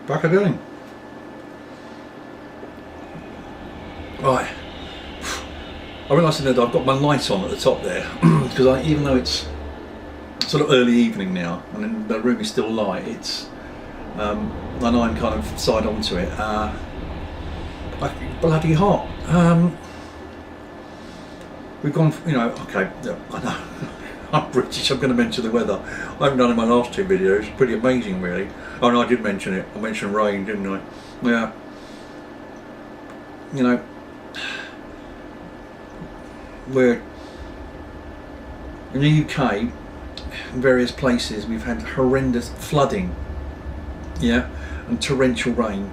back again. Right, I realised that I've got my light on at the top there because even though it's sort of early evening now and the room is still light, it's and I'm kind of side onto it. Bloody hot. We've gone, you know. Okay, I know. I'm British. I'm going to mention the weather. I haven't done it in my last two videos. Pretty amazing, really. Oh no, I did mention it. I mentioned rain, didn't I? Yeah. You know, we're in the UK, in various places, we've had horrendous flooding, yeah, and torrential rain.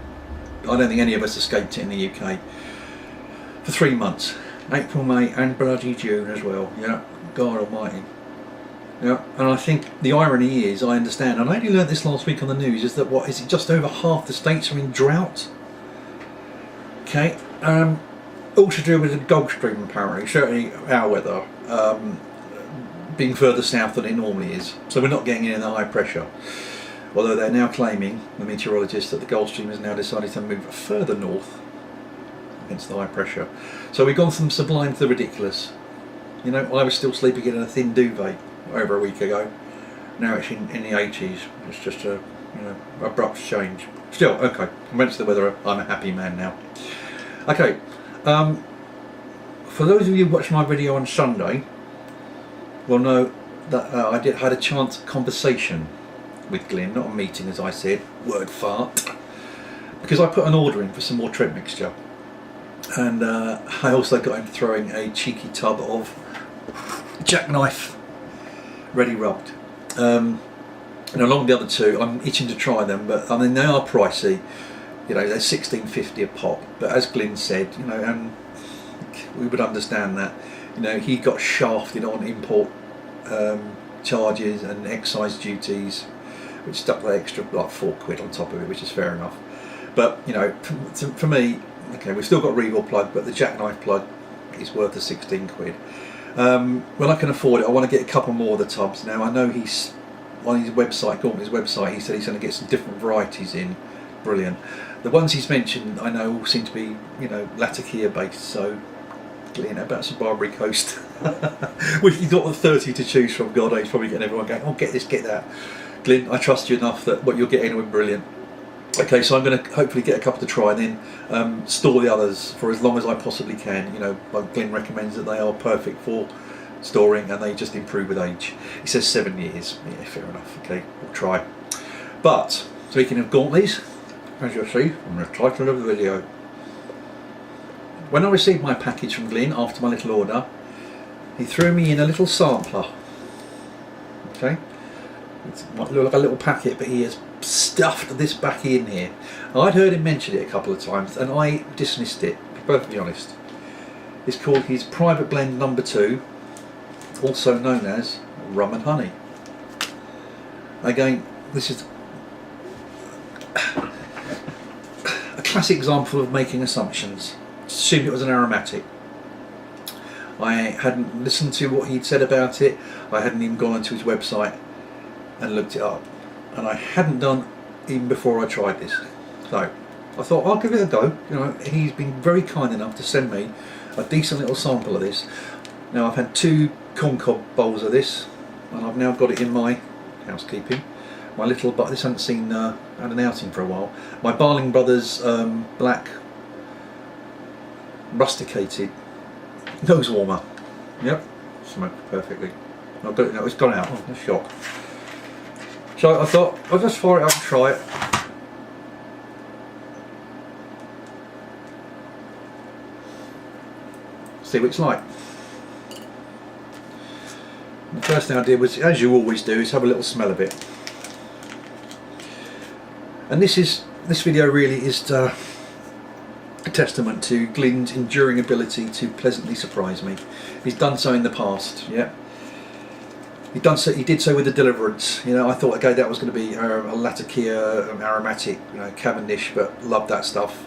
I don't think any of us escaped it in the UK for 3 months, April, May, and bloody June as well. Yeah, God Almighty. Yeah, and I think the irony is, I understand, and I only learnt this last week on the news, is that what is it? Just over half the states are in drought. Okay. All to do with the Gulf Stream, apparently, certainly our weather being further south than it normally is. So we're not getting any of the high pressure. Although they're now claiming, the meteorologists, that the Gulf Stream has now decided to move further north against the high pressure. So we've gone from sublime to the ridiculous. You know, I was still sleeping in a thin duvet over a week ago. Now it's in the 80s. It's just a abrupt change. Still, okay, I went to the weather, I'm a happy man now. Okay, for those of you who watched my video on Sunday will know that I had a chance conversation with Glyn, not a meeting as I said, word fart, because I put an order in for some more tread mixture, and I also got him throwing a cheeky tub of jackknife ready rubbed. And along the other two, I'm itching to try them, but I mean they are pricey. You know, they're $16.50 a pop. But as Glyn said, you know, and we would understand that. You know, he got shafted on import charges and excise duties, which stuck the extra like £4 on top of it, which is fair enough. But you know, for me, okay, we've still got a Regal plug, but the jackknife plug is worth the £16. When I can afford it, I want to get a couple more of the tubs. Now I know he's on his website, Gauntley's website, he said he's going to get some different varieties in. Brilliant. The ones he's mentioned, I know, all seem to be, you know, Latakia based. So, you know, about some Barbary Coast. Well, you've got the 30 to choose from. God, he's probably getting everyone going, oh, get this, get that. Glyn, I trust you enough that what you're getting will be brilliant. Okay, so I'm going to hopefully get a couple to try, and then store the others for as long as I possibly can. You know, like Glyn recommends that they are perfect for storing, and they just improve with age. He says 7 years. Yeah, fair enough. Okay, we'll try. But speaking of Gauntley's, as you'll see from the title of the video, when I received my package from Glyn after my little order, he threw me in a little sampler. Okay, it might look like a little packet, but he has stuffed this back in here. I'd heard him mention it a couple of times and I dismissed it, to be perfectly honest. It's called his Private Blend Number 2, also known as Rum and Honey. Again, this is a classic example of making assumptions. Assumed it was an aromatic. I hadn't listened to what he'd said about it. I hadn't even gone onto his website and looked it up, and I hadn't done even before I tried this. So I thought I'll give it a go. You know, he's been very kind enough to send me a decent little sample of this. Now I've had 2 corncob bowls of this, and I've now got it in my housekeeping. My little, but this hasn't seen had an outing for a while. My Barling Brothers black rusticated nose warmer. Yep, smoked perfectly. I don't know, it's gone out. Oh, a shock. So I thought I'll just fire it up and try it. See what it's like. The first thing I did was, as you always do, is have a little smell of it. And this video really is a testament to Glyn's enduring ability to pleasantly surprise me. He's done so in the past, yeah. He did so with the Deliverance. You know, I thought, okay, that was going to be a Latakia aromatic, you know, Cavendish, but loved that stuff.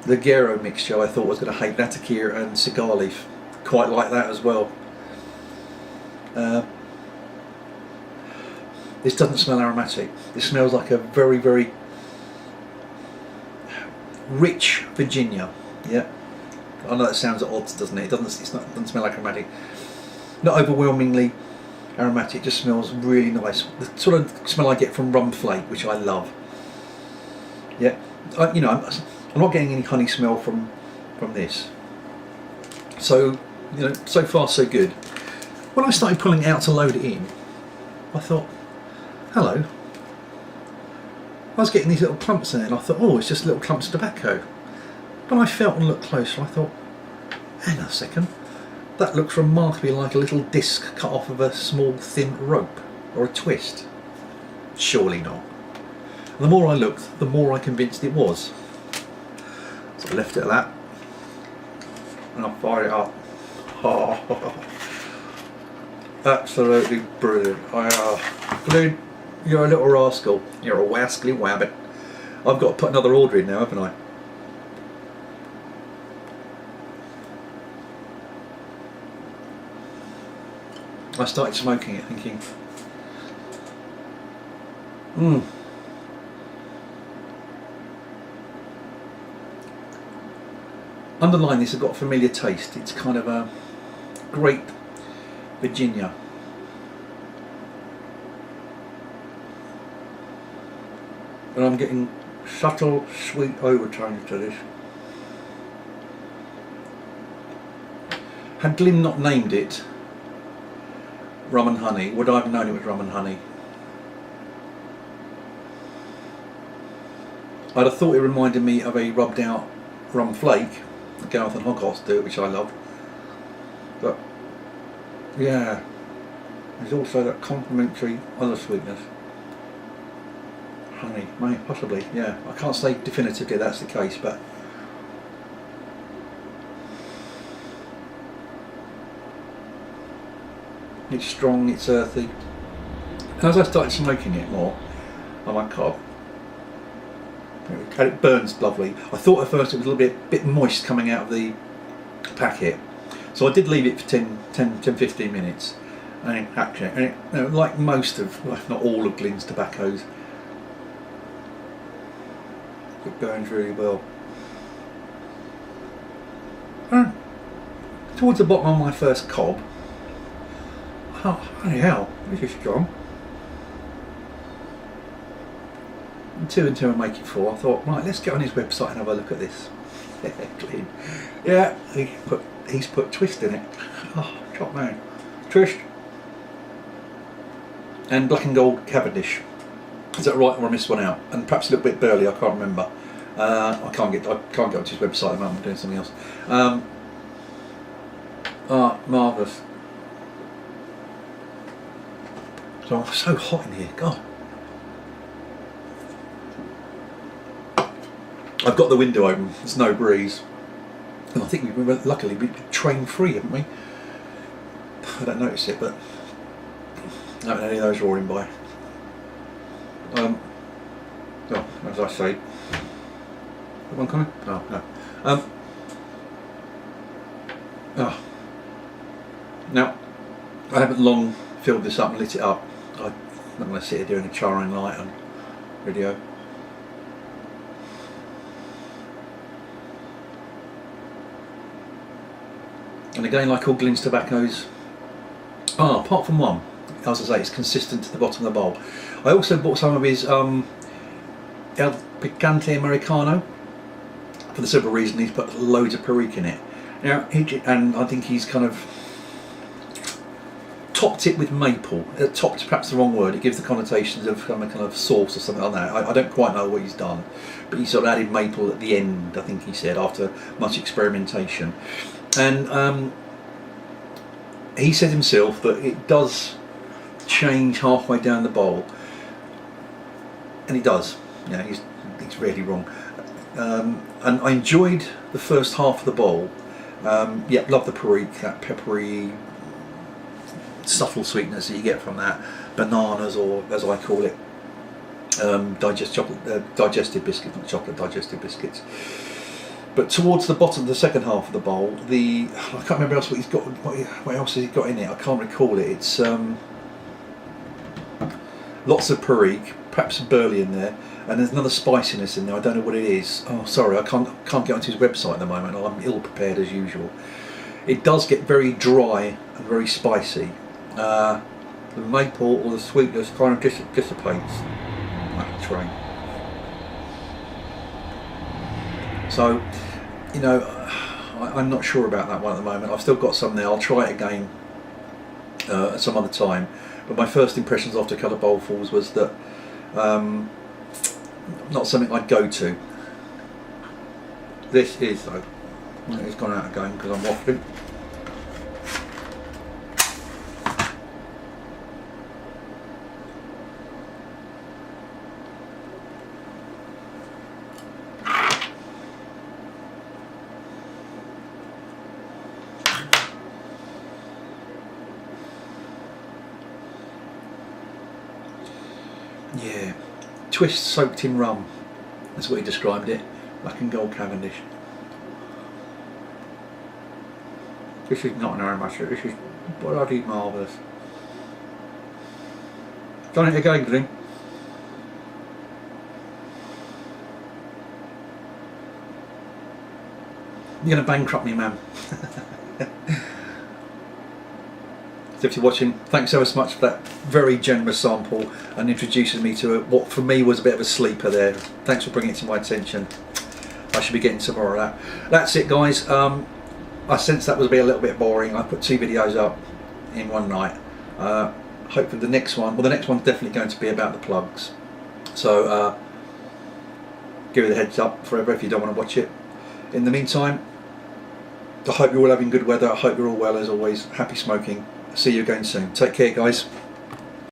The Gero mixture, I thought was going to hate Latakia and cigar leaf. Quite like that as well. This doesn't smell aromatic. This smells like a very, very rich Virginia. Yeah, I know that sounds at odds, doesn't it? It doesn't smell like aromatic. Not overwhelmingly aromatic. Just smells really nice. The sort of smell I get from rum flake, which I love. Yeah, I'm not getting any honey smell from this. So, so far so good. When I started pulling it out to load it in, I thought, hello. I was getting these little clumps in it, and I thought, oh, it's just little clumps of tobacco. But I felt and looked closer, I thought, hang on a second, that looks remarkably like a little disc cut off of a small thin rope, or a twist. Surely not. And the more I looked, the more I convinced it was. So I left it at that, and I fired it up. Oh, absolutely brilliant. Glyn, you're a little rascal. You're a wascally wabbit. I've got to put another order in now, haven't I? I started smoking it thinking, underlying this, I've got a familiar taste. It's kind of a grape Virginia. But I'm getting subtle sweet overtones to this. Had Glyn not named it Rum and Honey, would I have known it was Rum and Honey? I'd have thought it reminded me of a rubbed out rum flake, the Gauntley and Hoghots do, which I love. But yeah, there's also that complementary other sweetness. Honey, may possibly, yeah. I can't say definitively that's the case, but it's strong, it's earthy. And as I started smoking it more, I'm like, God, it burns lovely. I thought at first it was a little bit moist coming out of the packet, so I did leave it for 10-15 minutes, and it, like most of, well, if not all of Glyn's tobaccos, it burns really well. Towards the bottom of my first cob, oh, holy hell, this is strong. 2 and 2 will make it 4. I thought, right, let's get on his website and have a look at this. Clean. Yeah, he's put twist in it. Oh, top man. Twist. And black and gold Cavendish. Is that right, or I missed one out? And perhaps a little bit Burley, I can't remember. I can't get onto his website at the moment, I'm doing something else. Marvellous. So I'm so hot in here, God. I've got the window open, there's no breeze. And I think luckily we've been train free, haven't we? I don't notice it, but I haven't had any of those roaring by. Well, as I say, one coming? Oh, no. Now, I haven't long filled this up and lit it up. I'm not going to sit here doing a charring light on video. And again, like all Glyn's tobaccos, apart from one, as I say, it's consistent to the bottom of the bowl. I also bought some of his El Picante Americano, for the simple reason he's put loads of perique in it. Now, and I think he's kind of topped it with maple. Topped, perhaps the wrong word. It gives the connotations of kind of sauce or something like that. I don't quite know what he's done, but he sort of added maple at the end, I think he said, after much experimentation. And he said himself that it does change halfway down the bowl, and it does. Yeah, he's really wrong. And I enjoyed the first half of the bowl. Yeah, love the perique, that peppery, subtle sweetness that you get from that. Bananas, or as I call it, digestive biscuits, not chocolate, digestive biscuits. But towards the bottom of the second half of the bowl, I can't remember else what he's got. What else has he got in it? I can't recall it. It's lots of perique, perhaps some burley in there, and there's another spiciness in there. I don't know what it is. Oh, sorry, I can't get onto his website at the moment. I'm ill prepared as usual. It does get very dry and very spicy. The maple or the sweetness kind of dissipates like a train. So, you know, I'm not sure about that one at the moment. I've still got some there. I'll try it again at some other time. But my first impressions after a couple of bowlfuls was that not something I'd go to. This is though. It's gone out again because I'm waffling. Yeah, twist soaked in rum. That's what he described it. Black and gold Cavendish. This is not an aromatic. This is bloody marvellous. Done it again, Glenn. You're going to bankrupt me, man. So if you're watching, thanks ever so much for that very generous sample and introducing me to what for me was a bit of a sleeper there. Thanks for bringing it to my attention. I should be getting some more of that. That's it, guys. I sense that was a little bit boring. I put 2 videos up in one night. Hopefully the next one, well, the next one's definitely going to be about the plugs. So give it a heads up forever if you don't want to watch it. In the meantime, I hope you're all having good weather. I hope you're all well as always. Happy smoking. See you again soon. Take care, guys.